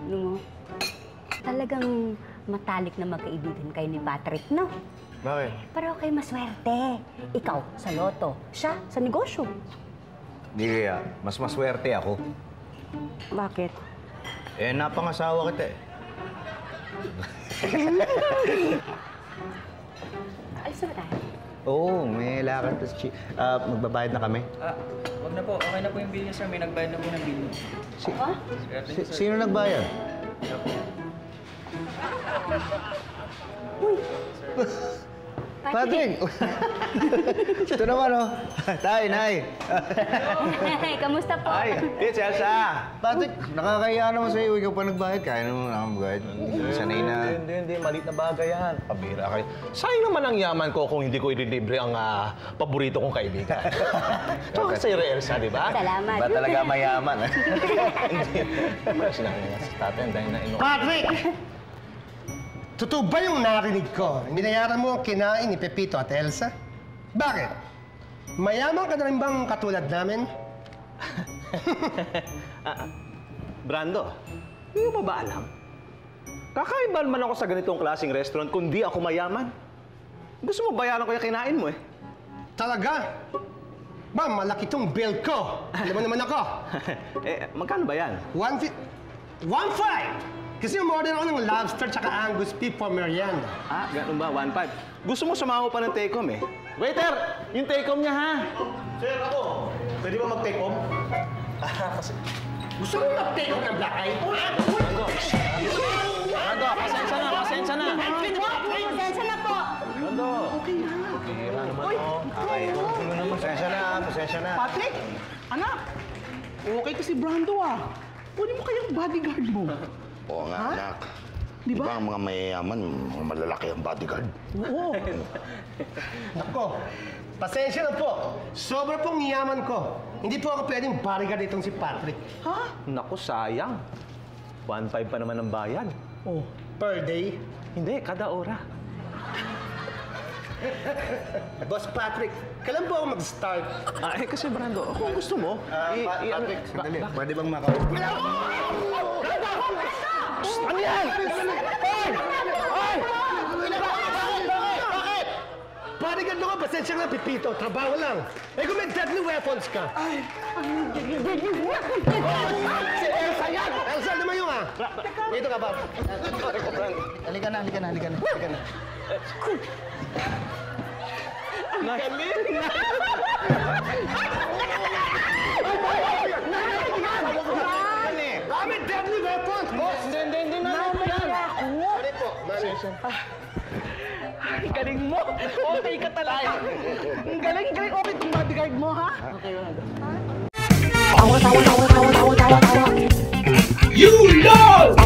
No? Talagang matalik na magkaibigan kayo ni Patrick, no? Bakit? Pero kayo maswerte. Ikaw sa loto, siya sa negosyo. Hindi kaya. Mas maswerte ako. Bakit? Eh, napangasawa kita eh. Alis na ba tayo? Oo, may lakad. Magbabayad na kami. Wag na po. Okay na po yung bill niya, sir. May nagbayad na po ng bill niya. Sino nagbayad? Uy! Patrick! Ito naman, oh. Tay, Nay. Kamusta po? Ay, it's Elsa. Patrick, nakakaya naman sa'yo. Ikaw pa nagbayad. Kaya naman ako magbayad. Sanay na. Hindi. Malit na bagay yan. Pabira kayo. Sayang naman ang yaman ko kung hindi ko ililibre ang paborito kong kaibigan. Ito kasi Elsa, di ba? Salamat. Ba talaga mayaman, ha? Hindi. Sinabi nga sa tatay dahil na ino. Patrick! Totoo ba yung narinig ko? Binayaran mo ang kinain ni Pepito at Elsa? Bakit? Mayaman ka na rin bang katulad namin? Brando, hindi mo ba alam? Kakaiba man ako sa ganitong klaseng restaurant kung di ako mayaman. Gusto mo bayaran ko yung kinain mo eh. Talaga? Ba, malaki tong bill ko. Alam mo naman ako. Magkano ba yan? 1.5! Kasi umorder ako ng lobster tsaka Angus beef for merienda. Ganun ba? 1.5. Gusto mo sumama pa ng take-home eh. Waiter! Yung take-home niya ha! Sir, ako. Pwede ba mag-take home? Gusto mo mag-take home ng black eye? Brando, pasensya na! Pasensya na po! Brando! Okay na. Pira naman ako. Pasensya na. Patrick! Anak! Okay kasi Brando Pwede mo kayang bodyguard mo. Oo nga, anak. Di ba ang mga mayayaman, mga malalaki ang bodyguard? Oo. Ako, pasensya na po. Sobra pong yaman ko. Hindi po ako pwedeng bodyguard itong si Patrick. Ha? Naku, sayang. 1.5 pa naman ang bayad. Oh. Per day. Hindi, kada ora. Boss Patrick, kailan po ako mag-start? Kasi Brando, kung gusto mo, Patrick, sandali. Pwede bang makausap? Ano yan? Hoy! Bakit? Bodyguard mo ka, pasensya nga, Pipito. Trabaho lang. Kung may deadly weapons ka. Si Elsa yan! Elsa, naman yung Dito ka ba? Halika na. May deadly weapons, boss! Hindi na naman yan. Sorry po, Ay, galing mo. Okay ka talaga. Ang galing. Okay itong bodyguard mo, ha? You know!